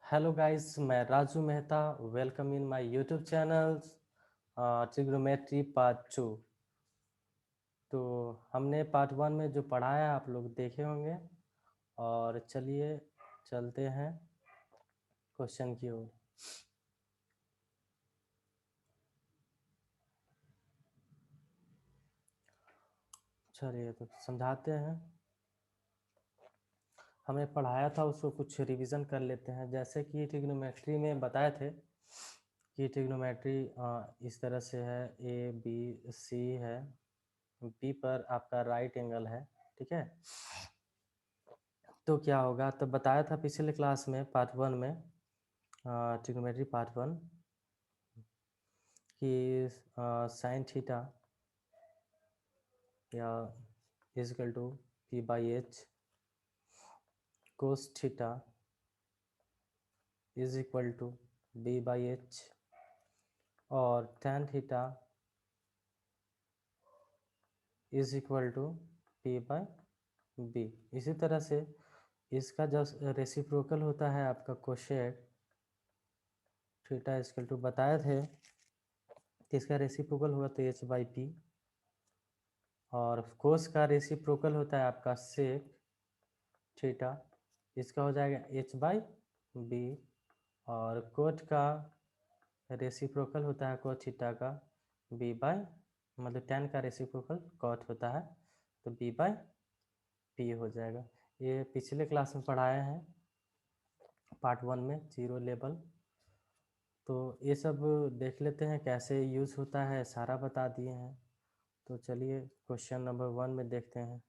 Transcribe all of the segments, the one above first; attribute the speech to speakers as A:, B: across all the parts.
A: Hello guys, मैं Raju Mehta. Welcome in my YouTube channel trigonometry part 2। तो हमने पार्ट 1 में जो पढ़ाया आप लोग देखे होंगे। और चलिए चलते हैं क्वेश्चन की ओर। चलिए तो समझाते हैं। हमें पढ़ाया था उसको कुछ रिवीजन कर लेते हैं। जैसे कि ट्रिग्नोमेट्री में बताए थे कि ट्रिग्नोमेट्री इस तरह से है, ए बी सी है, बी पर आपका राइट एंगल है, ठीक है। तो क्या होगा, तो बताया था पिछले क्लास में पार्ट 1 में, ट्रिग्नोमेट्री पार्ट 1, कि साइन थीटा या is equal to P by H, cos theta is equal to B by H, और tan theta is equal to P by B. इसी तरह से इसका जो रेसिप्रोकल होता है आपका cosec theta is equal to बताए थे कि इसका रेसिप्रोकल होगा तो एच बाई पी, और कोस का रेसिप्रोकल होता है आपका सेक थीटा, इसका हो जाएगा एच बाई बी, और कोट का रेसिप्रोकल होता है कोट थीटा का बी बाई, मतलब tan का रेसिप्रोकल कॉट होता है तो बी बाई पी हो जाएगा। ये पिछले क्लास में पढ़ाए हैं पार्ट 1 में, जीरो लेवल। तो ये सब देख लेते हैं कैसे यूज़ होता है, सारा बता दिए हैं। तो चलिए क्वेश्चन नंबर 1 में देखते हैं।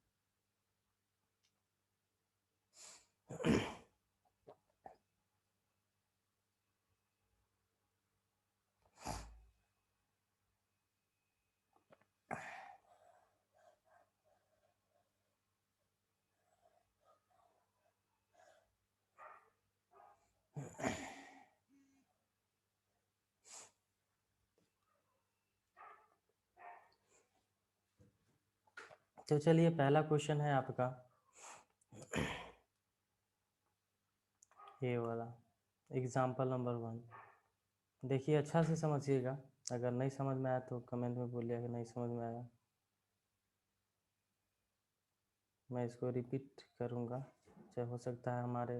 A: तो चलिए पहला क्वेश्चन है आपका ये वाला, एग्जाम्पल नंबर 1। देखिए अच्छा से समझिएगा, अगर नहीं समझ में आया तो कमेंट में बोलिए कि नहीं समझ में आया। मैं इसको रिपीट करूँगा, चाहे हो सकता है हमारे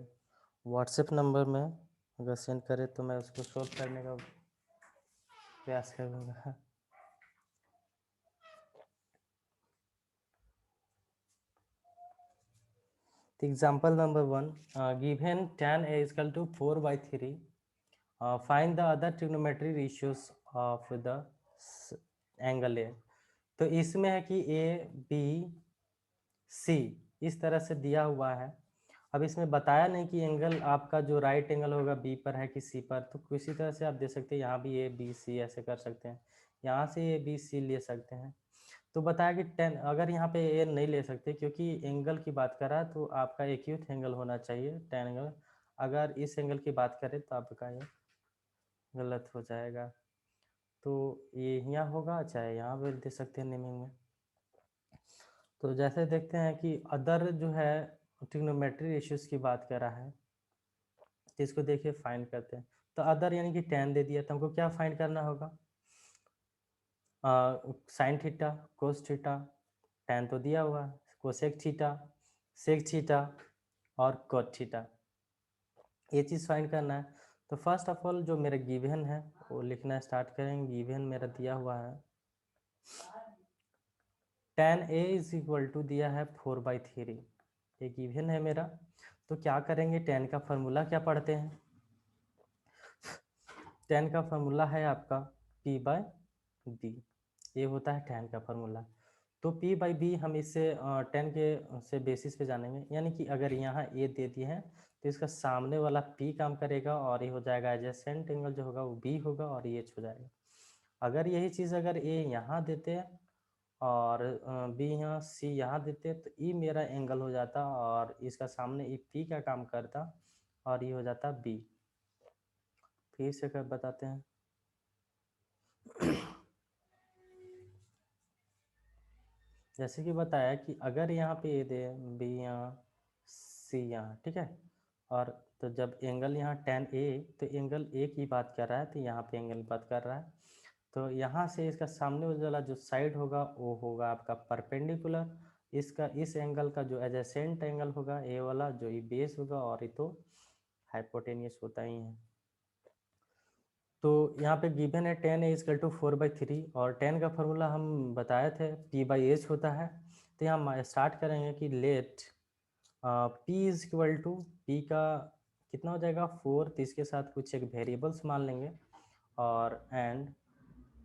A: व्हाट्सएप नंबर में अगर सेंड करे तो मैं उसको सॉल्व करने का प्रयास करूँगा। Example number 1, given tan a is equal to 4/3, find the other trigonometry ratios of the angle a। तो इसमें है कि ए बी सी इस तरह से दिया हुआ है। अब इसमें बताया नहीं कि एंगल आपका जो राइट एंगल होगा बी पर है कि सी पर, तो किसी तरह से आप दे सकते हैं, यहाँ भी ए बी सी ऐसे कर सकते हैं, यहाँ से ए बी सी ले सकते हैं। तो बताया कि 10, अगर यहाँ पे ए नहीं ले सकते क्योंकि एंगल की बात कर रहा है तो आपका एक्यूट एंगल होना चाहिए 10 एंगल। अगर इस एंगल की बात करें तो आपका ये गलत हो जाएगा। तो ये यहाँ होगा, चाहे यहाँ भी दे सकते हैं नेमिंग में। तो जैसे देखते हैं कि अदर जो है ट्रिग्नोमेट्री रेशियोज की बात कर रहा है, तो इसको देखिए फाइंड करते हैं। तो अदर यानी कि 10 दे दिया, तो हमको क्या फाइंड करना होगा, sine theta, cos theta, tan तो दिया हुआ है, कोसेक थीटा, सेक थीटा और कोट थीटा, ये चीज़ फाइंड करना है। तो फर्स्ट ऑफ ऑल जो मेरा गिवन है वो लिखना स्टार्ट करेंगे। गिवन मेरा दिया हुआ है tan a is equal to दिया है 4/3, ये गिवन है मेरा। तो क्या करेंगे, tan का फार्मूला क्या पढ़ते हैं, tan का फार्मूला है आपका p बाय बी, ये होता है tan का फार्मूला। तो p बाई बी हम इससे 10 के से बेसिस पे जानेंगे, यानी कि अगर यहाँ a दे दिए हैं तो इसका सामने वाला p काम करेगा और ये हो जाएगा एडजेसेंट एंगल जो होगा वो b होगा और ये h हो जाएगा। अगर यही चीज़ अगर a यहाँ देते हैं और b यहाँ c यहाँ देते तो e मेरा एंगल हो जाता और इसका सामने ये p का काम करता और ये हो जाता b। फिर से कर बताते हैं। जैसे कि बताया कि अगर यहाँ पे ए दे, बी यहाँ, सी यहाँ, ठीक है, और तो जब एंगल यहाँ tan A, तो एंगल A की बात कर रहा है, तो यहाँ पे एंगल बात कर रहा है। तो यहाँ से इसका सामने वाला जो साइड होगा वो होगा आपका परपेंडिकुलर, इसका इस एंगल का जो एडजेसेंट एंगल होगा ए वाला, जो ये बेस होगा, और ये तो हाइपोटेनियस होता ही है। तो यहाँ पे गिवन है tan A इजकल टू 4/3, और tan का फॉर्मूला हम बताए थे P/H होता है। तो यहाँ हम स्टार्ट करेंगे कि let P is equal to, P का कितना हो जाएगा 4, तो इसके साथ कुछ एक वेरिएबल्स मान लेंगे, और एंड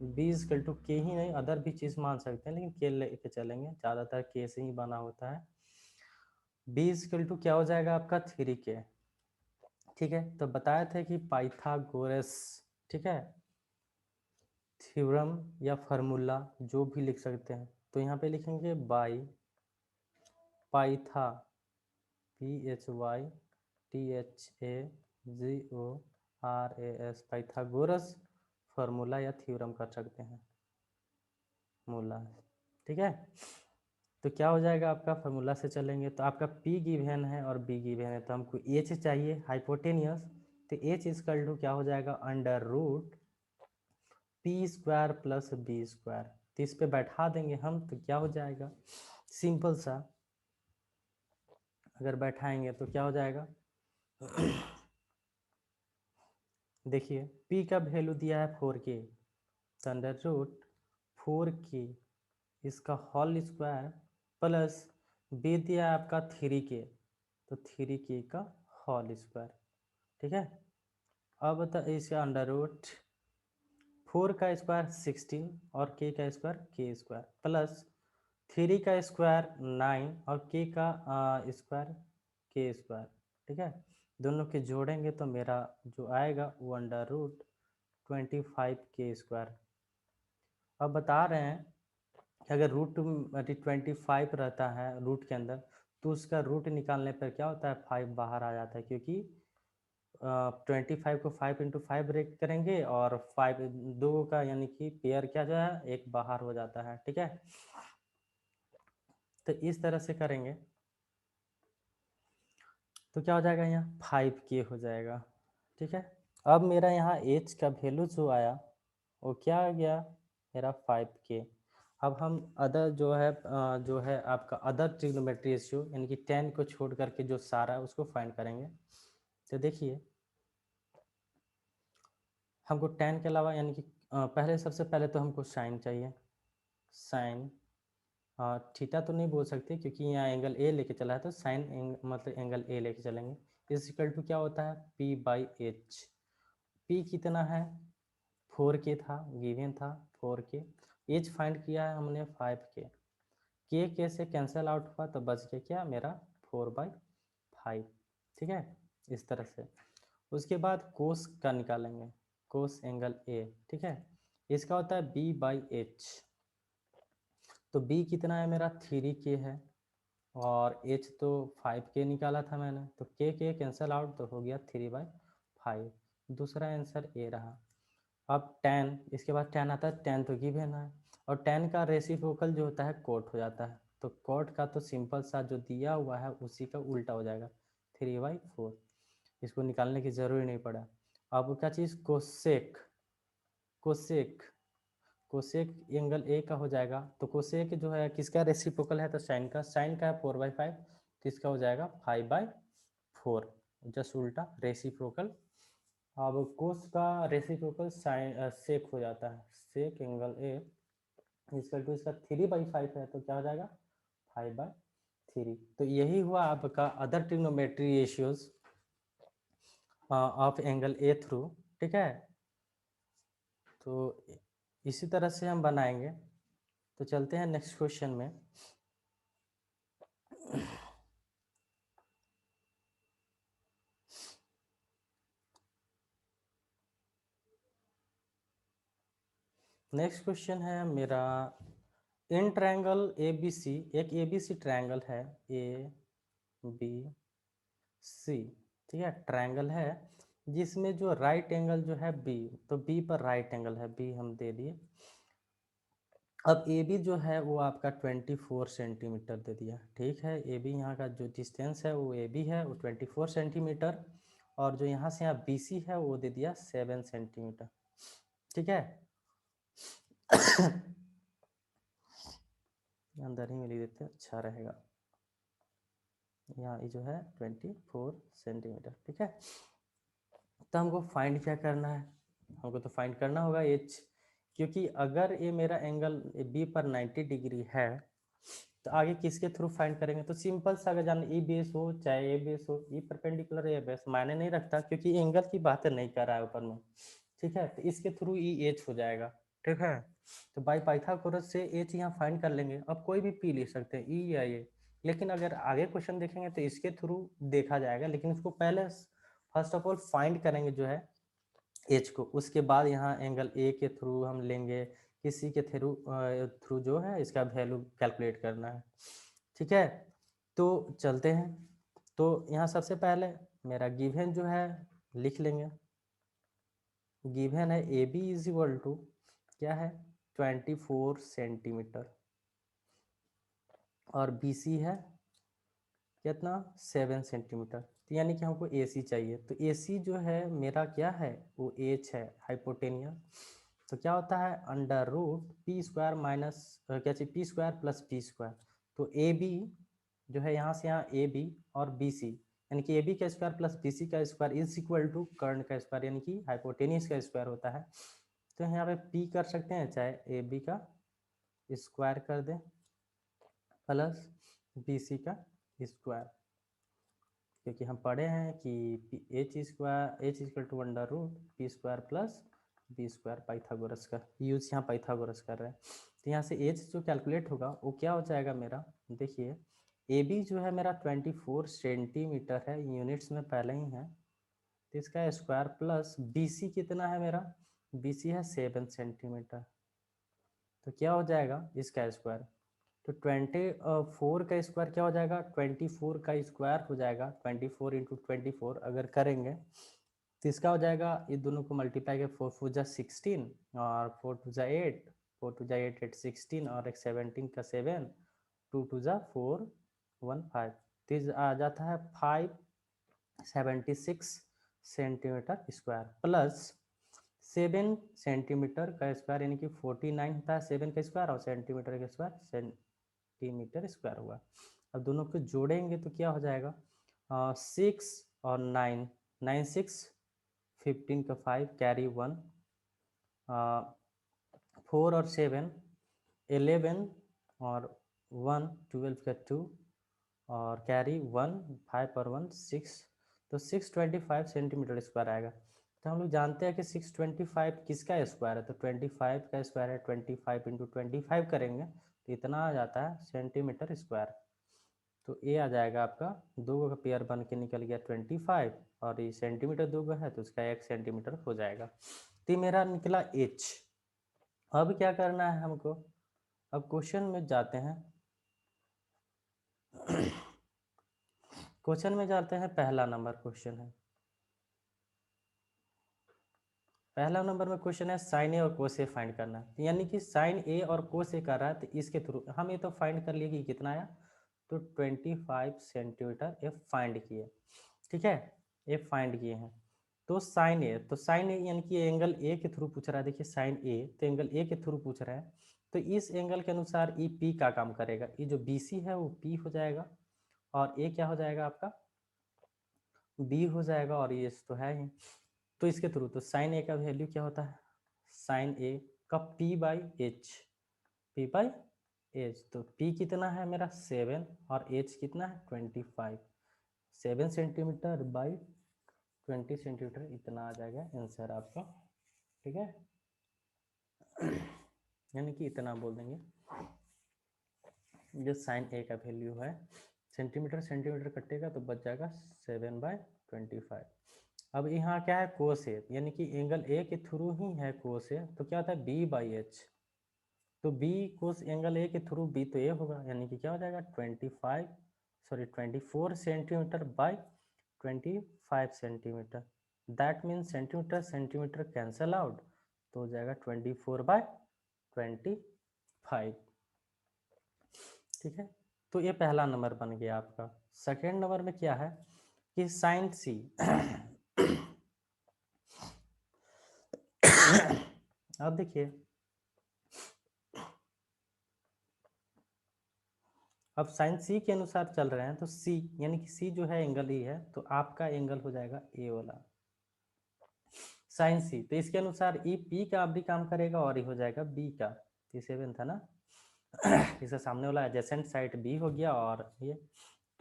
A: बी इजकल टू के ही नहीं, अदर भी चीज़ मान सकते हैं, लेकिन के लेके चलेंगे, ज़्यादातर के से ही बना होता है। बी इजकल टू क्या हो जाएगा आपका 3k। ठीक है, तो बताया था कि पाइथागोरस, ठीक है, थ्योरम या फार्मूला जो भी लिख सकते हैं, तो यहाँ पे लिखेंगे बाई पाइथा, PHYTHAGORAS, पाइथागोरस फार्मूला या थ्योरम कर सकते हैं, मूला। ठीक है, तो क्या हो जाएगा आपका, फार्मूला से चलेंगे तो आपका P गिवन है और B गिवन है, तो हमको H चाहिए हाइपोटेनियस। तो H इजकल टू क्या हो जाएगा, under root P² plus B²। तो इस पे बैठा देंगे हम, तो क्या हो जाएगा, सिंपल सा अगर बैठाएंगे तो क्या हो जाएगा देखिए P का वैल्यू दिया है 4k, तो अंडर रूट 4k इसका होल स्क्वायर प्लस बी दिया है आपका 3k, तो 3k का होल स्क्वायर। ठीक है, अब बता इसका अंडर रूट 4 का स्क्वायर 16 और k का स्क्वायर k² प्लस 3 का स्क्वायर 9 और k का स्क्वायर k²। ठीक है, दोनों के जोड़ेंगे तो मेरा जो आएगा वो अंडर रूट 25k²। अब बता रहे हैं कि अगर रूट 25 रहता है रूट के अंदर, तो उसका रूट निकालने पर क्या होता है, 5 बाहर आ जाता है, क्योंकि 25 को 5 × 5 ब्रेक करेंगे, और 5 दो का यानी कि पेयर क्या जो है एक बाहर हो जाता है। ठीक है, तो इस तरह से करेंगे तो क्या हो जाएगा, यहाँ 5k हो जाएगा। ठीक है, अब मेरा यहाँ h का वैल्यू जो आया वो क्या आ गया, मेरा 5k। अब हम अदर जो है आपका अदर ट्रिग्नोमेट्री रेशियो, यानी कि tan को छोड़ करके जो सारा है उसको फाइंड करेंगे। तो देखिए हमको tan के अलावा, यानी कि पहले सबसे पहले तो हमको साइन चाहिए, साइन थीटा तो नहीं बोल सकते क्योंकि यहाँ एंगल ए लेके चला है, तो साइन मतलब एंगल ए लेके चलेंगे। इज इक्वल टू क्या होता है, P/H। P कितना है 4k था, गिवन था 4k। एच फाइंड किया है हमने 5k, के से कैंसिल आउट हुआ तो बच गया क्या मेरा 4/5। ठीक है, इस तरह से। उसके बाद कोस का निकालेंगे, कोस एंगल ए। ठीक है, इसका होता है B/H। तो B कितना है मेरा 3k है, और H तो 5k निकाला था मैंने, तो k कैंसिल आउट तो हो गया 3/5। दूसरा आंसर ए रहा। अब tan, इसके बाद tan आता है, tan तो गिवन है, और tan का रेसिप्रोकल जो होता है कोट हो जाता है, तो कोट का तो सिंपल सा जो दिया हुआ है उसी का उल्टा हो जाएगा 3/4। इसको निकालने की जरूरी नहीं पड़ा। अब क्या चीज़, cosec, cosec cosec angle A का हो जाएगा, तो कोसेक जो है किसका रेसिप्रोकल है, तो साइन का, साइन का है 4/5, तो इसका हो जाएगा 5/4, जस्ट उल्टा रेसिप्रोकल। अब कोस का रेसिप्रोकल साइन सेक हो जाता है, सेक एंगल ए इक्वल टू इसका 3/5 है, तो क्या हो जाएगा 5/3। तो यही हुआ आपका other trigonometry ratios of angle A through. ठीक है, तो इसी तरह से हम बनाएंगे। तो चलते हैं नेक्स्ट क्वेश्चन में। नेक्स्ट क्वेश्चन है मेरा, in triangle A B C, एक ए बी सी ट्रायंगल है, ए बी सी। ठीक है, ट्रायंगल है जिसमें जो राइट एंगल जो है बी, तो बी पर राइट एंगल है, बी हम दे दिए। अब ए बी जो है वो आपका 24 सेंटीमीटर दे दिया, ठीक है। ए बी यहाँ का जो डिस्टेंस है वो ए बी है वो 24 सेंटीमीटर, और जो यहाँ से यहाँ बी सी है वो दे दिया 7 सेंटीमीटर, ठीक है। अंदर ही मिल देते हैं, अच्छा रहेगा। यहाँ ये जो है 24 सेंटीमीटर, ठीक है। तो हमको फाइंड क्या करना है, हमको तो फाइंड करना होगा एच, क्योंकि अगर ये मेरा एंगल बी पर 90 डिग्री है तो आगे किसके थ्रू फाइंड करेंगे, तो सिंपल सा अगर जान ई बेस हो चाहे ए बेस हो, ई परपेंडिकुलर या बेस मायने नहीं रखता, क्योंकि एंगल की बात नहीं कर रहा है ऊपर में, ठीक है। तो इसके थ्रू ई एच हो जाएगा, ठीक है। तो बाई पाइथागोरस से एच यहाँ फाइंड कर लेंगे। अब कोई भी पी ले सकते हैं, ई या ए, लेकिन अगर आगे क्वेश्चन देखेंगे तो इसके थ्रू देखा जाएगा, लेकिन इसको पहले फर्स्ट ऑफ ऑल फाइंड करेंगे जो है एच को, उसके बाद यहाँ एंगल ए के थ्रू हम लेंगे, किसी के थ्रू थ्रू जो है इसका वैल्यू कैलकुलेट करना है, ठीक है। तो चलते हैं। तो यहाँ सबसे पहले मेरा गिवन जो है लिख लेंगे। गिवन है A B is equal to क्या है 24 सेंटीमीटर, और बी सी है कितना 7 सेंटीमीटर, तो यानी कि हमको ए सी चाहिए। तो ए सी जो है मेरा क्या है वो एच है, हाइपोटेनियस। तो क्या होता है under root P square minus क्या चाहिए P square plus P square. तो ए बी जो है यहाँ से यहाँ ए बी और बी सी, यानी कि ए बी का स्क्वायर प्लस बी सी का स्क्वायर इज इक्वल टू कर्ण का स्क्वायर, यानी कि हाइपोटेनियस का स्क्वायर होता है। तो यहाँ पे पी कर सकते हैं, चाहे ए बी का स्क्वायर कर दें प्लस बी सी का स्क्वायर, क्योंकि हम पढ़े हैं कि H square H equal to under root P square plus B square, Pythagoras का यूज यहाँ पाइथागोरस कर रहे हैं। तो यहाँ से एच जो कैलकुलेट होगा वो क्या हो जाएगा मेरा, देखिए ए बी जो है मेरा 24 सेंटीमीटर है, यूनिट्स में पहले ही है, तो इसका स्क्वायर प्लस बी सी कितना है मेरा, बी सी है 7 सेंटीमीटर, तो क्या हो जाएगा इसका स्क्वायर। तो 24 का स्क्वायर क्या हो जाएगा 24 का स्क्वायर हो जाएगा 24 इंटू 24 अगर करेंगे तो इसका हो जाएगा, ये दोनों को मल्टीप्लाई कर 4 4 जा 16 और 4 2 जा 8, 4 2 जा 8 8 16 और एक 17 का 7, 2 2 जा 4 1 5, तो आ जाता है 576 सेंटीमीटर स्क्वायर प्लस 7 सेंटीमीटर का स्क्वायर, यानी कि 49 होता है 7 का स्क्वायर और सेंटीमीटर का स्क्वायर सेंटीमीटर स्क्वायर हुआ। अब दोनों को जोड़ेंगे तो क्या हो जाएगा 6 और 9, 9 6 15 का 5 कैरी 1, 4 और 7 11 और 1 12 का 2 और कैरी 1 5 और 1 6, तो 625 सेंटीमीटर स्क्वायर आएगा। तो हम लोग जानते हैं कि 625 किसका स्क्वायर है, तो 25 का स्क्वायर है, 25 इंटू 25 करेंगे तो इतना आ जाता है सेंटीमीटर स्क्वायर। तो ये आ जाएगा आपका, दो का पेयर बन के निकल गया 25, और ये सेंटीमीटर दो है तो उसका 1 सेंटीमीटर हो जाएगा। तो मेरा निकला एच। अब क्या करना है हमको, अब क्वेश्चन में जाते हैं। क्वेश्चन में जाते हैं, पहला नंबर क्वेश्चन है, पहला नंबर में क्वेश्चन है साइन ए और कोस ए फाइंड करना है, यानी कि साइन ए और कोस ए कर रहा है, तो इसके थ्रू हम ये तो फाइंड कर लिए कि कितना आया, तो 25 सेंटीमीटर ये फाइंड किए, ठीक है, ये फाइंड किए हैं। तो साइन ए, तो साइन ए यानी कि एंगल ए के थ्रू पूछ रहा है, देखिए साइन ए तो एंगल ए के थ्रू पूछ रहा है, तो इस एंगल के अनुसार ई पी का काम करेगा, ये जो बी सी है वो पी हो जाएगा और ए क्या हो जाएगा आपका बी हो जाएगा, और ये तो है ही। तो इसके थ्रू तो साइन ए का वैल्यू क्या होता है, साइन ए का P by H, P by H, तो पी कितना है मेरा 7 और एच कितना है 25, 7 सेंटीमीटर बाई 20 सेंटीमीटर, इतना आ जाएगा आंसर आपका, ठीक है। यानी कि इतना बोल देंगे, जो साइन ए का वैल्यू है, सेंटीमीटर सेंटीमीटर कटेगा तो बच जाएगा 7/25। अब यहाँ क्या है कोस ए, यानी कि एंगल ए के थ्रू ही है कोस ए, तो क्या होता है बी बाई एच, तो बी कोस एंगल ए के थ्रू बी तो ए होगा, यानी कि क्या हो जाएगा 24 centimetre by 25 centimetre, that means centimetre centimetre cancel out, तो हो जाएगा 24/25, 5। ठीक है, तो ये पहला नंबर बन गया आपका। सेकेंड नंबर में क्या है कि साइन सी अब देखिए, अब साइन सी के अनुसार चल रहे हैं तो सी यानी कि सी जो है एंगल ई है, तो आपका एंगल हो जाएगा ए वाला साइन सी। तो इसके अनुसार ई पी का भी काम करेगा और ये हो जाएगा बी का। तो 7 था ना इसका सामने वाला एडजेसेंट साइड बी हो गया और ये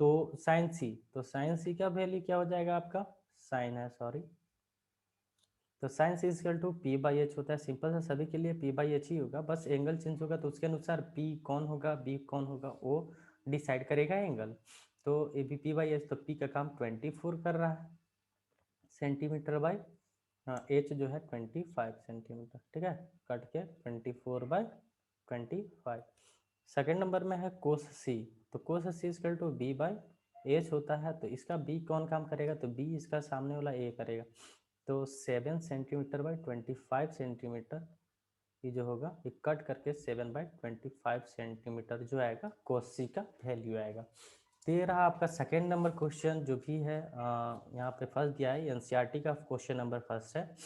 A: तो साइन सी, तो साइन सी का वैल्यू क्या हो जाएगा आपका, साइन है सॉरी, तो sine C is equal to P by H होता है। सिंपल सा सभी के लिए पी बाई एच ही होगा, बस एंगल चेंज होगा तो उसके अनुसार पी कौन होगा बी कौन होगा वो डिसाइड करेगा एंगल। तो A B P by H, तो पी का काम 24 कर रहा है सेंटीमीटर बाई एच जो है 25 सेंटीमीटर। ठीक है, कट के 24/25। सेकेंड नंबर में है कोस सी, तो cos C is equal to B by H होता है, तो इसका बी कौन काम करेगा, तो बी इसका सामने वाला ए करेगा। तो 7 सेंटीमीटर बाई 25 सेंटीमीटर ये जो होगा ये कट करके 7/25 सेंटीमीटर जो आएगा कोस सी का वैल्यू आएगा। तो ये रहा आपका सेकेंड नंबर क्वेश्चन जो भी है यहाँ पे फर्स्ट दिया है एनसीईआरटी का क्वेश्चन नंबर फर्स्ट है।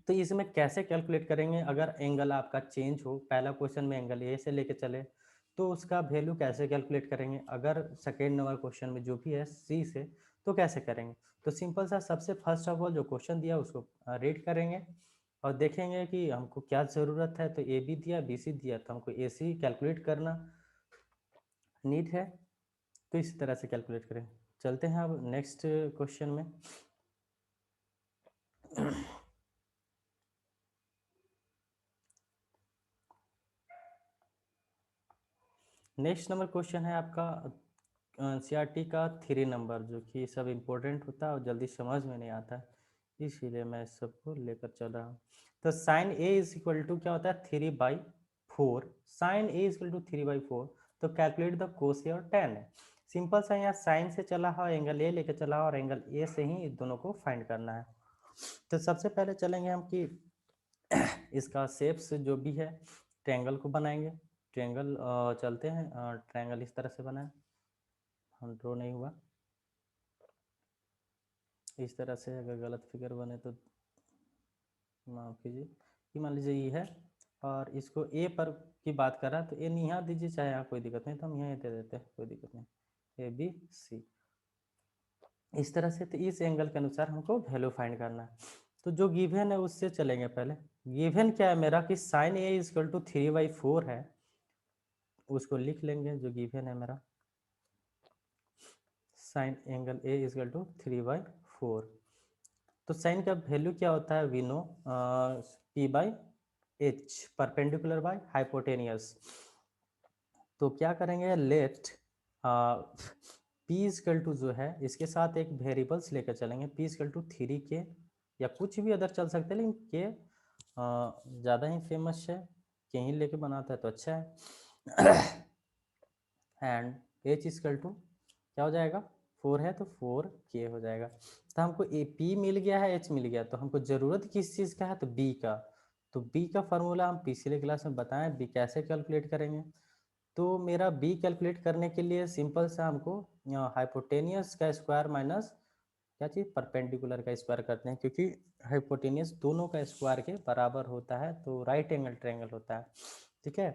A: तो इसमें कैसे कैलकुलेट करेंगे अगर एंगल आपका चेंज हो, पहला क्वेश्चन में एंगल ए से लेके चले तो उसका वैल्यू कैसे कैलकुलेट करेंगे, अगर सेकेंड नंबर क्वेश्चन में जो भी है सी से तो कैसे करेंगे। तो सिंपल सा सबसे फर्स्ट ऑफ ऑल जो क्वेश्चन दिया उसको रीड करेंगे और देखेंगे कि हमको क्या ज़रूरत है। तो ए बी दिया बी सी दिया तो हमको ए सी कैलकुलेट करना नीड है, तो इसी तरह से कैलकुलेट करें। चलते हैं अब नेक्स्ट क्वेश्चन में। नेक्स्ट नंबर क्वेश्चन है आपका सीआरटी का 3 नंबर, जो कि सब इम्पोर्टेंट होता है और जल्दी समझ में नहीं आता है, इसीलिए मैं सबको लेकर चल रहा हूँ। तो sine A is equal to क्या होता है 3/4, sine A is equal to 3/4। तो कैलकुलेट द कोस और टेन है। सिंपल सा यहाँ साइन से चला हुआ एंगल ए लेकर चला और एंगल ए से ही इन दोनों को फाइंड करना है। तो सबसे पहले चलेंगे हम कि इसका शेप्स जो भी है ट्रायंगल को बनाएंगे। ट्रायंगल चलते हैं, ट्रायंगल इस तरह से बना है, हम ड्रॉ नहीं हुआ इस तरह से, अगर गलत फिगर बने तो माफ कीजिए। कि मान लीजिए ये है और इसको ए पर की बात कर रहा है तो ए नहीं यहाँ दीजिए, चाहे यहाँ कोई दिक्कत नहीं, तो हम यहाँ दे देते हैं, कोई दिक्कत नहीं, ए बी सी इस तरह से। तो इस एंगल के अनुसार हमको वैल्यू फाइंड करना है। तो जो गिवन है उससे चलेंगे पहले। गिवन क्या है मेरा कि साइन ए इजकल टू 3/4 है, उसको लिख लेंगे जो गिवन है मेरा, sine angle A is equal to 3/4। तो साइन का वैल्यू क्या होता है we know, P by H perpendicular by hypotenuse. तो क्या करेंगे लेट पी इजकल टू जो है इसके साथ एक वेरिएबल्स लेकर चलेंगे, पी इजकल टू 3 के या कुछ भी अदर चल सकते हैं, लेकिन के ज़्यादा ही फेमस है, के ही लेके बनाता है तो अच्छा है। एंड एच इजकल टू क्या हो जाएगा 4 है तो 4 के हो जाएगा। तो हमको ए पी मिल गया है एच मिल गया, तो हमको ज़रूरत किस चीज़ का है तो बी का। तो बी का फार्मूला हम पिछले क्लास में बताएं बी कैसे कैलकुलेट करेंगे। तो मेरा बी कैलकुलेट करने के लिए सिंपल सा हमको हाइपोटेनियस का स्क्वायर माइनस क्या चीज़ परपेंडिकुलर का स्क्वायर करते हैं, क्योंकि हाइपोटेनियस दोनों का स्क्वायर के बराबर होता है, तो राइट एंगल ट्रायंगल होता है। ठीक है,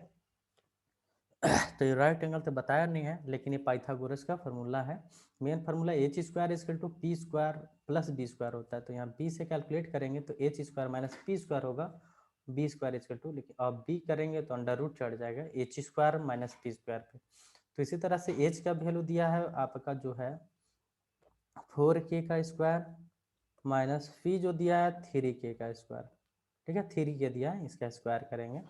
A: तो ये राइट एंगल तो बताया नहीं है, लेकिन ये पाइथागोरस का फार्मूला है। Main formula H square is equal to P square plus B square होता है। तो यहाँ बी से कैलकुलेट करेंगे तो H square minus P square होगा, बी स्क्वायर इजकल टू, लेकिन अब बी करेंगे तो अंडर रूट चढ़ जाएगा H square minus P square पे। तो इसी तरह से एच का वैल्यू दिया है आपका जो है 4 के का स्क्वायर माइनस पी जो दिया है 3 के का स्क्वायर। ठीक है, 3 के दिया है इसका स्क्वायर करेंगे।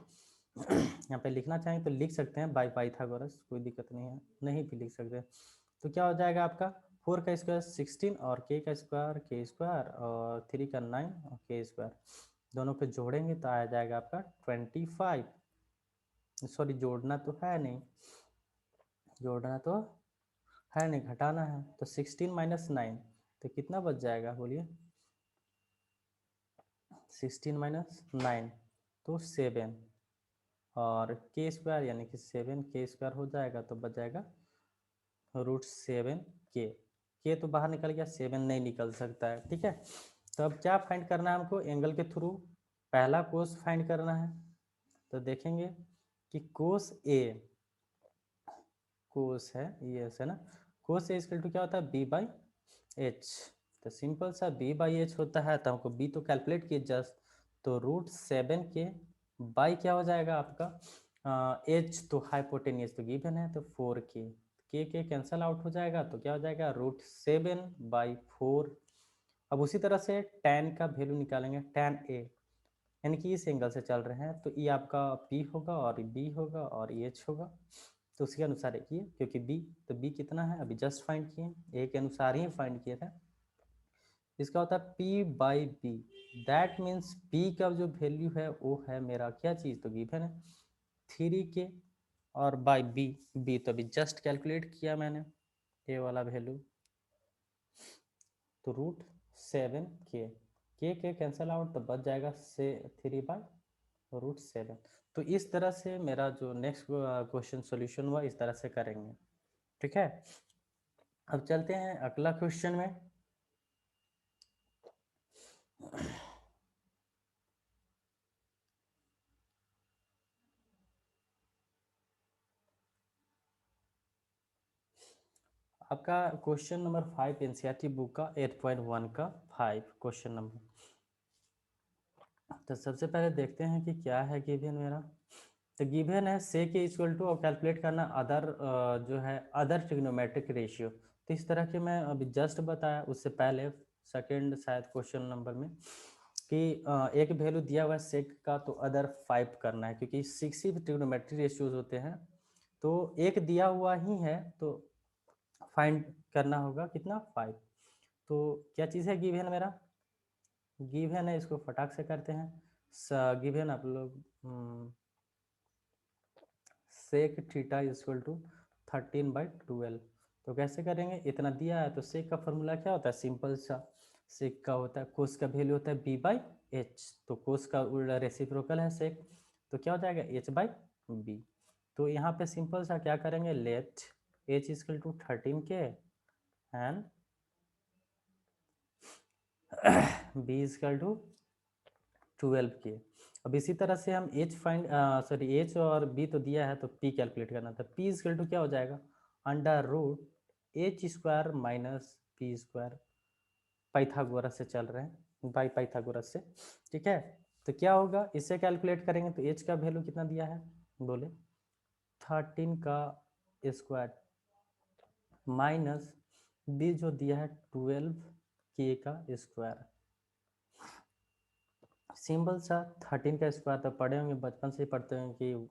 A: यहाँ पे लिखना चाहें तो लिख सकते हैं बाय पाइथागोरस, कोई दिक्कत नहीं है, नहीं भी लिख सकते। तो क्या हो जाएगा आपका 4 का स्क्वायर 16 और के स्क्वायर और 3 का 9 और के स्क्वायर, दोनों पे जोड़ेंगे तो आ जाएगा आपका 25। सॉरी जोड़ना तो है नहीं, जोड़ना तो है नहीं, घटाना है। तो 16 माइनस 9 तो कितना बच जाएगा बोलिए, 16 माइनस 9 तो 7 और के स्क्वायर यानी कि 7 के स्क्वायर हो जाएगा तो बच जाएगा √7 के तो बाहर निकल गया, 7 नहीं निकल सकता है। ठीक है, तो अब क्या फाइंड करना है हमको एंगल के थ्रू, पहला कोस फाइंड करना है। तो देखेंगे कि कोस है ये है ना, कोस ए इक्वल टू क्या होता है B/H। तो सिंपल सा B/H होता है, तो हमको B तो कैलकुलेट किए जस्ट, तो √7 के बाई क्या हो जाएगा आपका H तो हाइपोटेनियस तो गिवन है तो 4 के कैंसल आउट हो जाएगा, तो क्या हो जाएगा √7/4। अब उसी तरह से tan का वैल्यू निकालेंगे, tan A यानी कि इस एंगल से चल रहे हैं तो ये आपका P होगा और B होगा और H होगा, तो उसके अनुसार देखिए क्योंकि B तो B कितना है अभी जस्ट फाइंड किए, A के अनुसार ही फाइंड किए थे। इसका होता है P/B, दैट मीन्स P का जो वैल्यू है वो है मेरा क्या चीज़ तो गिवन है 3 के, और बाई B तो अभी जस्ट कैलकुलेट किया मैंने ये वाला वैल्यू, तो √7 के कैंसल आउट तो बच जाएगा से 3/√7। तो इस तरह से मेरा जो नेक्स्ट क्वेश्चन सॉल्यूशन हुआ इस तरह से करेंगे। ठीक है, अब चलते हैं अगला क्वेश्चन में। आपका क्वेश्चन नंबर 5 एनसीईआरटी बुक का 8.1 का 5 क्वेश्चन नंबर। तो सबसे पहले देखते हैं कि क्या है गिवन मेरा। तो गिवन है से के इक्वल टू और कैलकुलेट करना अदर जो है अदर ट्रिग्नोमेट्रिक रेशियो। तो इस तरह के मैं अभी जस्ट बताया, उससे पहले सेकंड शायद क्वेश्चन नंबर में कि एक वैल्यू दिया हुआ है सेक का तो अदर 5 करना है, क्योंकि 6 ही ट्रिग्नोमेट्रिक रेशियोज होते हैं, तो एक दिया हुआ ही है तो फाइंड करना होगा कितना 5। तो क्या चीज़ है गिवन मेरा, गिवन है इसको फटाक से करते हैं। गिवन आप लोग सेक थीटा इक्वल टू 13/12। तो कैसे करेंगे, इतना दिया है तो सेक का फॉर्मूला क्या होता है सिंपल सा, सेक का होता है कोस का वैल्यू होता है B/H, तो कोस का उल्टा रेसिप्रोकल है सेक, तो क्या हो जाएगा H/B। तो यहाँ पे सिंपल सा क्या करेंगे, लेट H इक्वल टू 13 के एंड B इक्वल टू 12 के। अब इसी तरह से हम H और B तो दिया है तो P कैलकुलेट करना था, P इक्वल टू क्या हो जाएगा √H² माइनस P², पाइथागोरस से चल रहे हैं बाई पाइथागोरस से। ठीक है, तो क्या होगा इससे कैलकुलेट करेंगे तो H का वैल्यू कितना दिया है बोले 13 का स्क्वायर माइनस B जो दिया है 12 का स्क्वायर। सिंपल सा 13 का स्क्वायर तो पढ़े होंगे, बचपन से ही पढ़ते हैं कि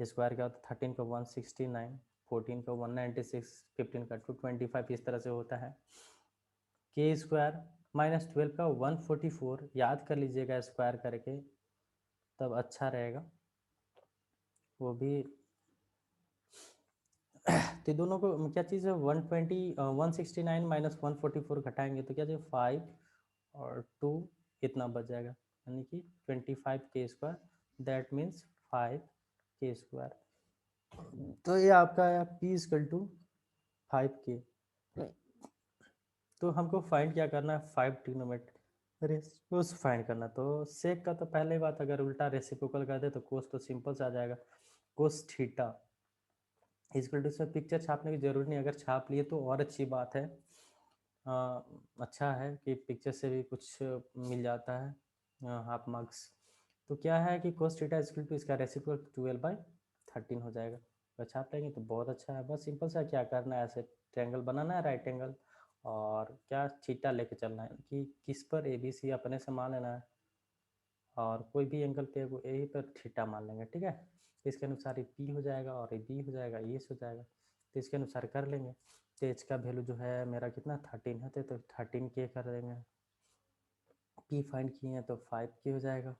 A: स्क्वायर क्या होता है, 13 का 169, 14 का 196, 15 का 225, इस तरह से होता है। के स्क्वायर माइनस 12 का 144 याद कर लीजिएगा स्क्वायर करके, तब अच्छा रहेगा वो भी। तो दोनों को क्या चीज़ है 169 माइनस 144 घटाएंगे तो क्या चाहिए 5 और 2 इतना बच जाएगा, यानी कि 25 के स्क्वायर, दैट मीन्स 5 के स्क्वायर। तो ये आपका है P इक्वल टू 5 के। तो हमको फाइंड क्या करना है 5 ट्रिग्नोमेट्रिक रेशियोज फाइंड करना। तो सेक का तो पहले ही बात, अगर उल्टा रेसिप्रोकल कर दे तो कोस तो सिंपल से आ जाएगा, कोस थीटा इक्वल टू, इसमें पिक्चर छापने की जरूरत नहीं, अगर छाप लिए तो और अच्छी बात है। अच्छा है कि पिक्चर से भी कुछ मिल जाता है हाफ मार्क्स। तो क्या है कि कोस थीटा इक्वल टू इसका रेसिप्रोकल 12/13 हो जाएगा, तो छाप लेंगे तो बहुत अच्छा है। बस सिंपल सा क्या करना है, ऐसे ट्रायंगल बनाना है राइट एंगल, और क्या थीटा लेके चलना है कि किस पर ABC अपने से मान लेना है, और कोई भी एंगल पे वो यही पर थीटा मान लेंगे। ठीक है, इसके अनुसार ये P हो जाएगा और ये B हो जाएगा, ये हो जाएगा, तो इसके अनुसार कर लेंगे। तो H का वैल्यू जो है मेरा कितना 13 है, तो 13 के कर देंगे। P फाइंड किए हैं तो 5 के हो जाएगा,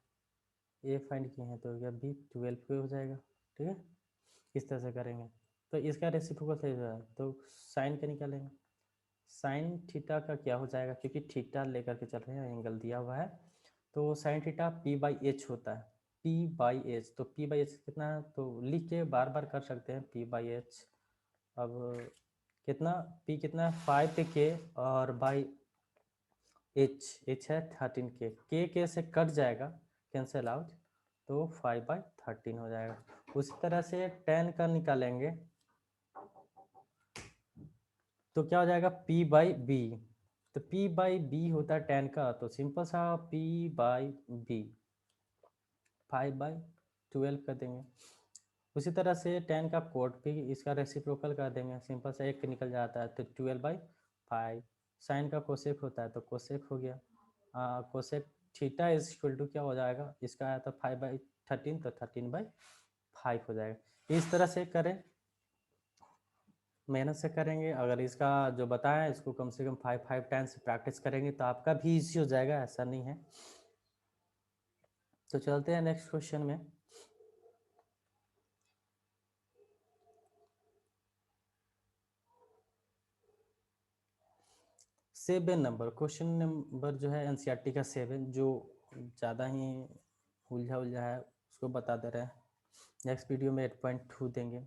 A: A फाइंड किए हैं तो यह भी 12 के हो जाएगा। ठीक है, इस तरह से करेंगे। तो इसका रेसिप्रोकल सही है तो साइन का निकालेंगे, साइन थीटा का क्या हो जाएगा, क्योंकि थीटा लेकर के चल रहे हैं एंगल दिया हुआ है, तो साइन थीटा P/H होता है। p/h, तो p/h कितना है, तो लिख के बार बार कर सकते हैं p/h। अब कितना p कितना है 5k और बाई h है 13k, k से कट जाएगा, कैंसिल आउट, तो 5/13 हो जाएगा। उसी तरह से 10 का निकालेंगे तो क्या हो जाएगा p/b, तो p/b होता है 10 का, तो सिंपल सा p/b 5/12 कर देंगे। उसी तरह से 10 का कोट भी इसका रेसिप्रोकल कर देंगे, सिंपल सा एक निकल जाता है, तो 12/5। साइन का कोसेक होता है तो कोसेक हो गया, cosec theta is equal to क्या हो जाएगा, इसका आया था 5/13, तो 13/5 हो जाएगा। इस तरह से करें, मेहनत से करेंगे, अगर इसका जो बताया इसको कम से कम 5 टाइम्स प्रैक्टिस करेंगे तो आपका भी इजी हो जाएगा, ऐसा नहीं है। तो चलते हैं नेक्स्ट क्वेश्चन में। सेवन नंबर क्वेश्चन नंबर जो है एनसीईआरटी का 7, जो ज़्यादा ही उलझा उलझा है उसको बता दे रहे हैं। नेक्स्ट वीडियो में 8.2 देंगे।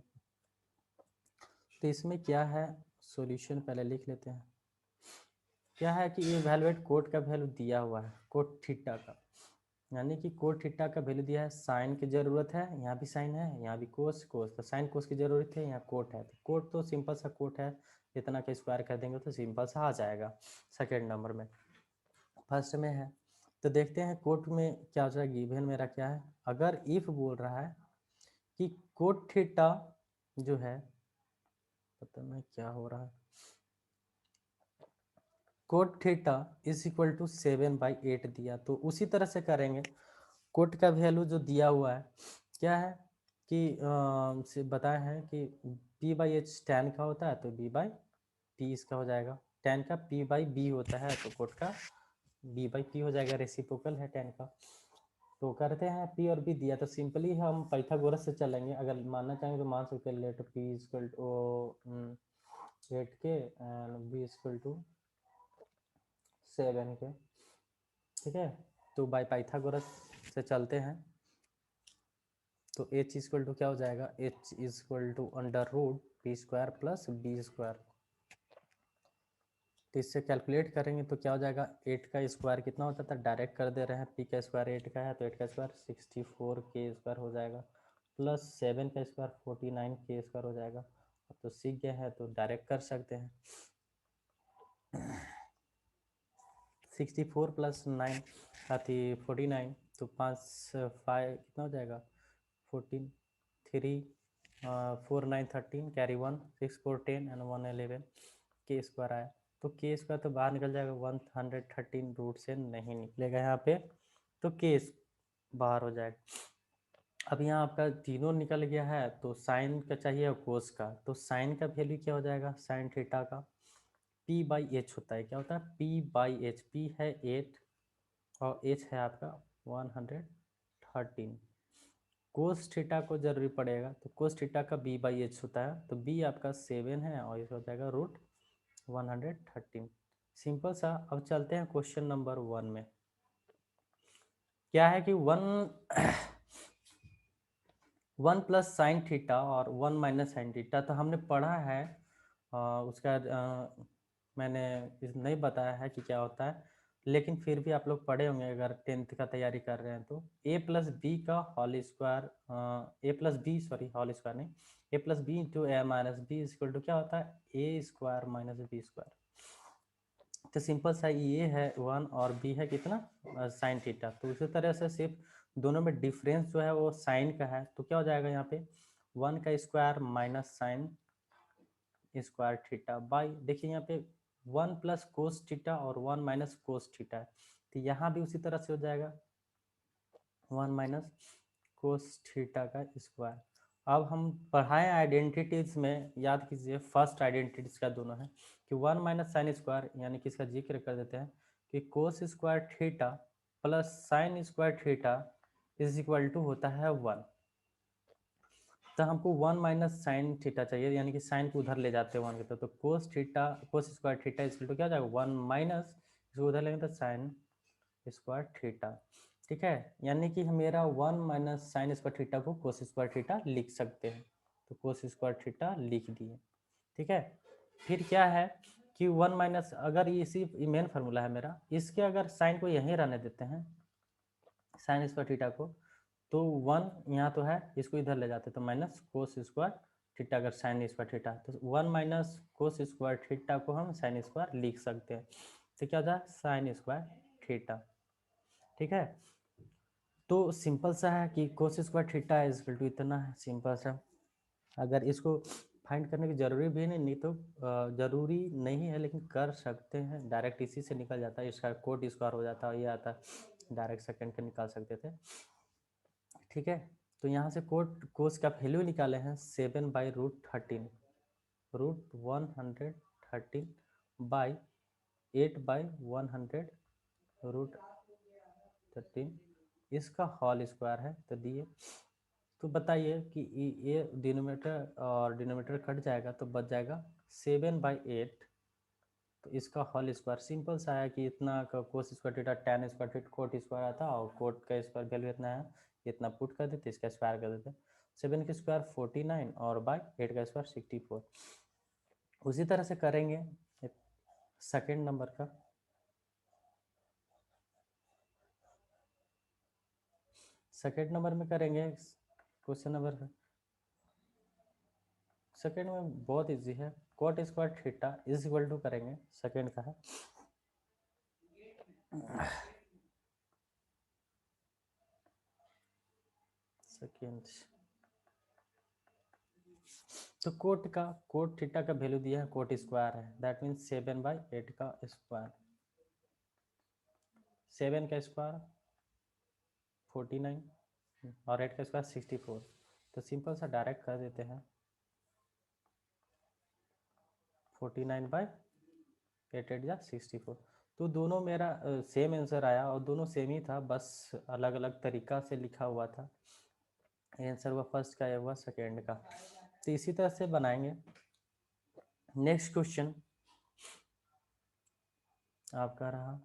A: तो इसमें क्या है, सॉल्यूशन पहले लिख लेते हैं। क्या है कि इवैल्यूएट कोट का वैल्यू दिया हुआ है, कोट थीटा का, यानी कि कोट थीटा का वैल्यू दिया है, साइन की ज़रूरत है, यहाँ भी साइन है, यहाँ भी कोस, तो साइन कोस की ज़रूरत है, यहाँ कोट है, तो कोट तो सिंपल सा कोट है, इतना का स्क्वायर कर देंगे तो सिंपल सा आ जाएगा। सेकेंड नंबर में, फर्स्ट में है, तो देखते हैं कोट में क्या हो जाएगा। गिवन मेरा क्या है, अगर इफ बोल रहा है कि कोट थीटा जो है, पता नहीं क्या हो रहा है, cot theta is equal to 7/8 दिया, तो उसी तरह से करेंगे। कोट का वैल्यू जो दिया हुआ है क्या है कि से बताया है कि p/h tan का होता है, तो b/p इसका हो जाएगा, tan का p/b होता है, तो कोट का b/p हो जाएगा, रेसिप्रोकल है tan का। तो करते हैं, p और b दिया, तो सिंपली हम पाइथागोरस से चलेंगे, अगर मानना चाहेंगे तो मान सकते हैं, let p equal to 8k and b equal to 7k, ठीक है। तो बाय पाइथागोरस से चलते हैं, तो h इक्वल टू क्या हो जाएगा, h equal to √p² plus b²। तो इससे कैलकुलेट करेंगे तो क्या हो जाएगा, 8 का स्क्वायर कितना होता था, डायरेक्ट कर दे रहे हैं, p का स्क्वायर 8 का है, तो 8 का स्क्वायर 64k² हो जाएगा, प्लस 7 का स्क्वायर 49k² हो जाएगा। अब तो सीख गए हैं तो डायरेक्ट कर सकते हैं। 64 प्लस 9 अति 49, तो 5 5 कितना हो जाएगा 14, 3 4 9 13, कैरी 1 6 4 10 एंड 1 11 के स्क्वायर आया, तो के स्क्वायर तो बाहर निकल जाएगा, 113 रूट से नहीं निकलेगा यहाँ पे, तो के बाहर हो जाएगा। अब यहाँ आपका तीनों निकल गया है, तो साइन का चाहिए और कोस का, तो साइन का वैल्यू क्या हो जाएगा, साइन थीटा का p/h होता है, क्या होता है p/h, p है 8 और h है आपका 113। कोस थीटा को जरूरी पड़ेगा, तो कोस थीटा का b/h होता है, तो b आपका 7 है और ये हो जाएगा √113। सिंपल सा। अब चलते हैं क्वेश्चन नंबर 1 में। क्या है कि 1 प्लस साइन थीटा और 1 माइनस साइन थीटा तो हमने पढ़ा है, उसका मैंने नहीं बताया है कि क्या होता है, लेकिन फिर भी आप लोग पढ़े होंगे अगर 10th का तैयारी कर रहे हैं तो। a प्लस बी का whole square, A plus B sorry whole square नहीं, a plus B into A minus B equal to क्या होता है a² माइनस b²। तो सिंपल सा ये है 1 और बी है कितना साइन थीटा, तो उसी तरह से सिर्फ दोनों में डिफरेंस जो है वो साइन का है, तो क्या हो जाएगा यहाँ पे 1 का square minus sign square theta by, देखिए यहाँ पे 1 प्लस कोस थीटा और 1 माइनस कोस थीटा है, तो यहाँ भी उसी तरह से हो जाएगा 1 माइनस कोस थीटा का स्क्वायर। अब हम पढ़ाए आइडेंटिटीज में, याद कीजिए फर्स्ट आइडेंटिटीज का दोनों है कि 1 माइनस साइन स्क्वायर, यानी कि इसका जिक्र कर देते हैं कि cos square theta plus sine square theta is equal to होता है 1। तो हमको 1 माइनस साइन थीटा चाहिए, यानी कि साइन को उधर ले जाते हैं 1 की तरफ, तो cos theta cos square theta is equal to क्या हो जाएगा 1 माइनस, इसको उधर लेंगे तो साइन स्क्वायर थीटा। ठीक है, यानी कि मेरा 1 माइनस साइन स्क्वायर थीटा को कोस स्क्वायर थीटा लिख सकते हैं, तो कोस स्क्वायर थीटा लिख दिए। ठीक है, फिर क्या है कि 1 माइनस, अगर इसी मेन फार्मूला है मेरा, इसके अगर साइन को यहीं रहने देते हैं, साइन स्क्वायर थीटा को, तो 1 यहाँ तो है, इसको इधर ले जाते तो माइनस कोस स्क्वायर थीटा, अगर साइन स्क्वायर थीटा, तो 1 माइनस कोस स्क्वायर थीटा को हम साइन स्क्वायर लिख सकते हैं, तो क्या होता है साइन स्क्वायर थीटा। ठीक है, तो सिंपल सा है कि cos square theta is equal to इतना है, सिंपल सा। अगर इसको फाइंड करने की जरूरी भी नहीं तो जरूरी नहीं है, लेकिन कर सकते हैं, डायरेक्ट इसी से निकल जाता है, इसका कोट स्क्वायर हो जाता है, ये आता है डायरेक्ट सेकंड का निकाल सकते थे। ठीक है, तो यहाँ से कोट कोस का वैल्यू निकाले हैं 7/√13, √113 बाई 8/100√13, इसका होल स्क्वायर है, तो दिए। तो बताइए कि ये डिनोमिनेटर और डिनोमिनेटर कट जाएगा तो बच जाएगा 7/8, तो इसका होल स्क्वायर। सिंपल सा है कि इतना का कोस square theta, tan square theta coat square आता, और कोट का स्क्वायर वैल्यू इतना है, इतना पुट कर देते, इसका स्क्वायर कर देते, 7 का स्क्वायर 49 और बाई 8 का स्क्वायर 64। उसी तरह से करेंगे सेकेंड नंबर का। सेकेंड नंबर में करेंगे क्वेश्चन नंबर, सेकेंड में बहुत इजी है, cot square theta is equal to करेंगे, सेकेंड का है सेकेंड। तो कोट थीटा का वैल्यू दिया है, कोट स्क्वायर है, दैट मीन्स 7/8 का स्क्वायर, 7 का स्क्वायर 49 और 8 का स्क्वायर 64, तो सिंपल सा डायरेक्ट कर देते हैं 49/8 × 64, तो दोनों मेरा सेम आंसर आया, और दोनों सेम ही था, बस अलग अलग तरीका से लिखा हुआ था। आंसर हुआ फर्स्ट का, या हुआ सेकेंड का, तो इसी तरह से बनाएंगे। नेक्स्ट क्वेश्चन आपका रहा,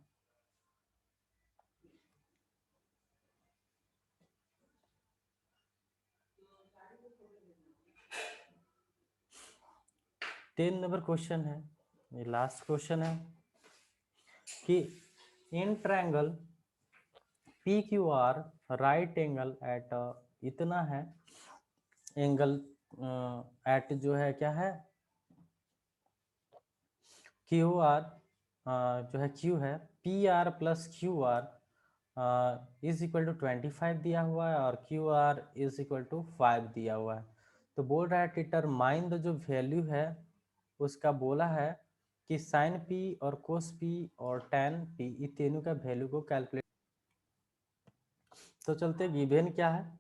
A: टेन नंबर क्वेश्चन है, ये लास्ट क्वेश्चन है कि in triangle P Q R right angle at, इतना है एंगल एट जो है क्या है क्यू आर, जो है क्यू है, P R plus Q R is equal to 25 दिया हुआ है, और Q R is equal to 5 दिया हुआ है। तो बोल रहा है डिटरमाइन द, जो वैल्यू है उसका बोला है कि साइन पी और कोस पी और टैन पी, ये तीनों का वैल्यू को कैलकुलेट। तो चलते गिवन क्या है,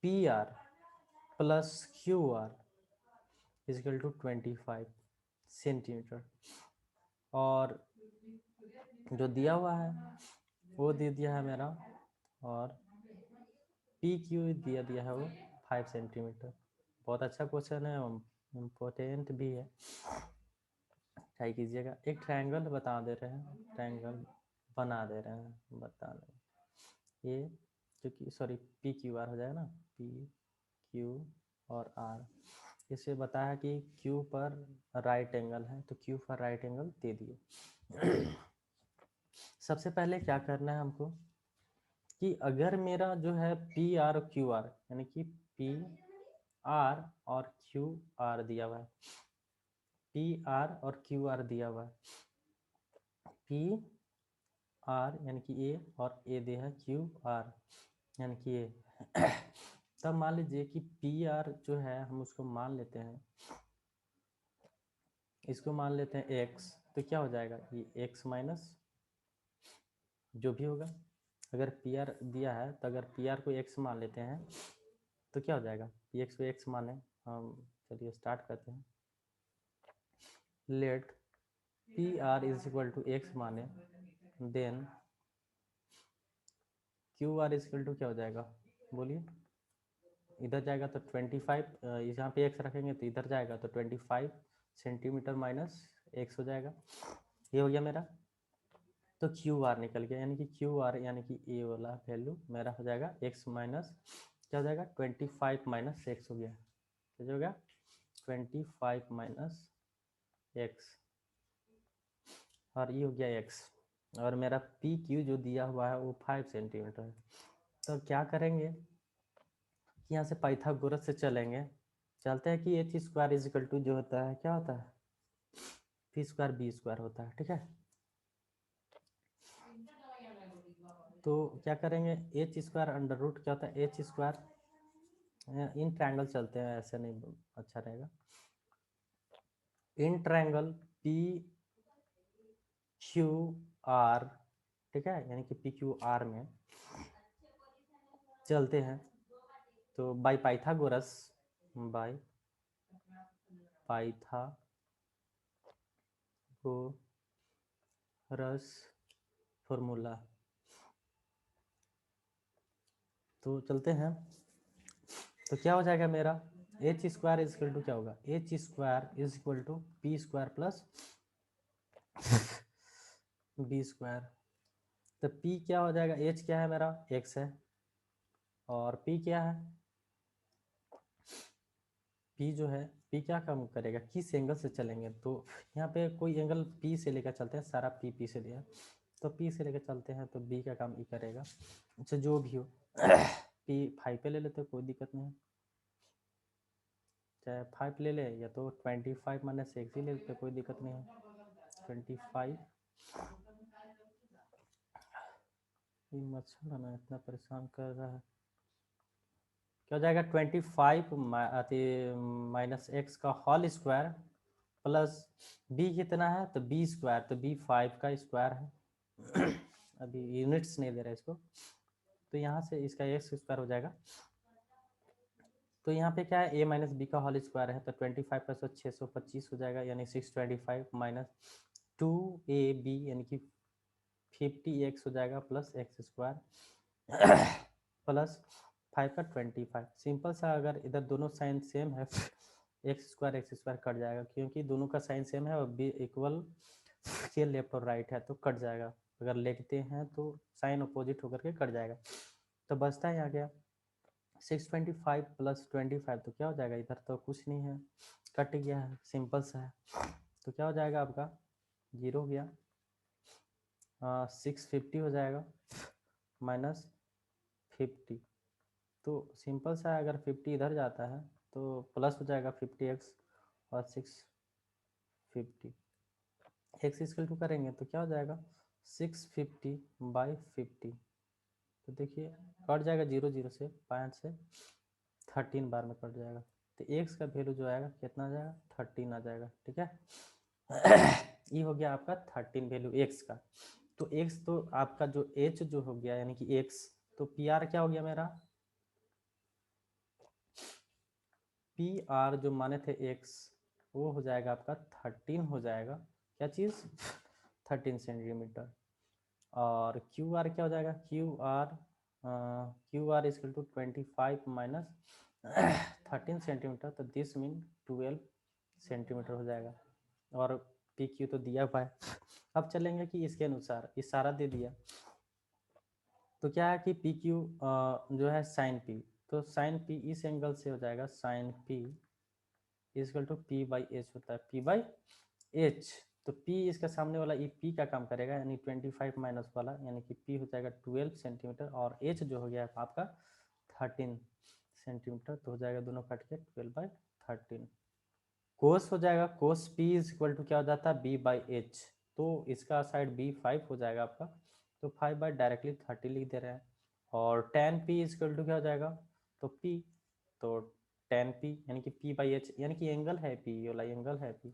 A: P R plus Q R is equal to 25 centimetre, और जो दिया हुआ है वो दे दिया है मेरा, और पी क्यू दिया है वो 5 सेंटीमीटर। बहुत अच्छा क्वेश्चन है, इम्पोर्टेंट भी है, ट्राई कीजिएगा। एक ट्रायंगल बता दे रहे हैं, ट्रायंगल बना दे रहे हैं, बता दें ये, क्योंकि सॉरी पी क्यू आर हो जाएगा ना, पी क्यू और आर। इसे बताया कि क्यू पर राइट एंगल है, तो क्यू पर राइट एंगल दे दिए। सबसे पहले क्या करना है हमको कि अगर मेरा जो है पी आर और क्यू आर, यानी कि पी आर और क्यू आर दिया हुआ है, पी आर और क्यू आर दिया हुआ है, पी आर यानी कि ए, और ए दिया है क्यू आर यानी कि ए। तब मान लीजिए कि पी आर जो है हम उसको मान लेते हैं, इसको मान लेते हैं एक्स, तो क्या हो जाएगा ये एक्स माइनस जो भी होगा, अगर पी आर दिया है तो अगर पी आर को एक्स मान लेते हैं तो क्या हो जाएगा, पी एक्स को एक्स माने हम, चलिए स्टार्ट करते हैं। Let P R is equal to X माने, then Q R is equal to क्या हो जाएगा, बोलिए। इधर जाएगा तो 25, यहाँ पे एक्स रखेंगे तो इधर जाएगा तो 25 सेंटीमीटर माइनस एक्स हो जाएगा, ये हो गया मेरा। तो क्यू आर निकल गया, यानी कि क्यू आर यानी कि ए वाला वैल्यू मेरा हो जाएगा एक्स माइनस क्या हो जाएगा 25 माइनस एक्स हो गया, क्या हो गया 25 माइनस एक्स, और ये हो गया एक्स, और मेरा पी क्यू जो दिया हुआ है वो 5 सेंटीमीटर है। तो क्या करेंगे कि यहाँ से पाइथागोरस से चलेंगे, चलते हैं कि H square is equal to जो होता है क्या होता है पी स्क्वायर बी स्क्वायर होता है, ठीक है। तो क्या करेंगे एच स्क्वायर अंडर रूट क्या होता है एच स्क्वायर, इन ट्रायंगल चलते हैं, ऐसे नहीं अच्छा रहेगा, इन ट्रायंगल पी क्यू आर, ठीक है, यानी कि पी क्यू आर में चलते हैं। तो by Pythagoras, by Pythagoras formula, तो चलते हैं। तो क्या हो जाएगा मेरा H square is equal to क्या होगा H square is equal to P square plus B square. तो पी क्या हो जाएगा एच क्या है मेरा एक्स है, और पी क्या है पी जो है पी क्या काम करेगा किस एंगल से चलेंगे, तो यहाँ पे कोई एंगल पी से लेकर चलते हैं, सारा पी से लिया, तो पी से लेकर चलते हैं तो बी का काम ई करेगा, अच्छा जो भी हो पी 5 पे ले लेते कोई दिक्कत नहीं है, चाहे 5 ले ले या तो 25 माइनस एक्स ही ले लेते कोई दिक्कत नहीं है, 25, ये मच्छर है ना इतना परेशान कर रहा है, क्या हो जाएगा 25 माइनस एक्स का होल स्क्वायर प्लस बी कितना है तो बी स्क्वायर, तो बी 5 का स्क्वायर है अभी यूनिट्स नहीं दे रहा इसको, तो यहाँ से इसका एक्स स्क्वायर हो जाएगा, तो यहाँ पे क्या है ए माइनस बी का होल स्क्वायर है, तो 25 प्लस 625 हो जाएगा, यानी 625 माइनस 2ab यानी कि 50x हो जाएगा प्लस एक्स स्क्वायर प्लस 5 का 25, सिंपल सा, अगर इधर दोनों साइन सेम है एक्स स्क्वायर कट जाएगा, क्योंकि दोनों का साइन सेम है और बी इक्वल के लेफ्ट और राइट है तो कट जाएगा, अगर लिखते हैं तो साइन अपोजिट होकर के कट जाएगा, तो बचता है यहाँ क्या 625 प्लस 25, तो क्या हो जाएगा इधर तो कुछ नहीं है कट गया है, सिंपल सा है, तो क्या हो जाएगा आपका 0 हो गया, 650 हो जाएगा माइनस 50, तो सिंपल सा है, अगर 50 इधर जाता है तो प्लस हो जाएगा 50x और 650 एक्स इक्वल टू करेंगे तो क्या हो जाएगा 650 बाई 50, तो देखिए कट जाएगा 0 0 से 5 से 13 बार में कट जाएगा, तो एक्स का वैल्यू जो आएगा कितना आ जाएगा 13 आ जाएगा, ठीक है ये हो गया आपका 13 वैल्यू एक्स का, तो एक्स तो आपका जो एच जो हो गया यानी कि एक्स, तो पी आर क्या हो गया मेरा पी आर जो माने थे एक्स वो हो जाएगा आपका 13 हो जाएगा, क्या चीज़ 13 सेंटीमीटर, और क्यू आर क्या हो जाएगा Q R is equal to 25 minus 13 centimetre, तो दिस मीन 12 सेंटीमीटर हो जाएगा, और पी क्यू तो दिया हुआ है अब चलेंगे कि इसके अनुसार इशारा दे दिया, तो क्या है कि पी क्यू जो है साइन पी, तो साइन पी इस एंगल से हो जाएगा sine P is equal to P by H होता है पी बाई एच, तो P इसका सामने वाला ये P का काम करेगा, यानी 25 माइनस वाला, यानी कि P हो जाएगा 12 सेंटीमीटर, और H जो हो गया आपका 13 सेंटीमीटर, तो हो जाएगा दोनों काट के 12 बाई 13, कोस हो जाएगा कोस P इज इक्वल टू क्या हो जाता है B बाई एच, तो इसका साइड B 5 हो जाएगा आपका, तो 5 बाई डायरेक्टली 30 लिख दे रहे हैं, और tan P is equal to क्या हो जाएगा तो P, तो tan P यानी कि P बाई एच, यानी कि एंगल है P, ये वाला एंगल है P,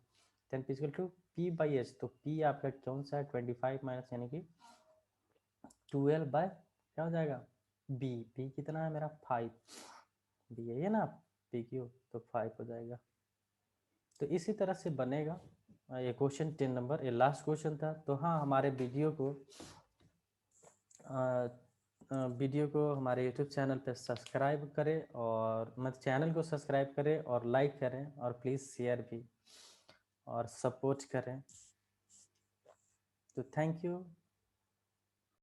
A: tan P equal to P by H, तो P आपका कौन सा है 25 माइनस यानी कि 12 बाय क्या हो जाएगा B, P कितना है मेरा 5, B है ये ना P क्यू, तो 5 हो जाएगा, तो इसी तरह से बनेगा ये क्वेश्चन 10 नंबर, ये लास्ट क्वेश्चन था, तो हाँ हमारे वीडियो को हमारे यूट्यूब चैनल पे सब्सक्राइब करें, और मत चैनल को सब्सक्राइब करें और लाइक करें, और प्लीज़ शेयर भी और सपोर्ट करें। So thank you.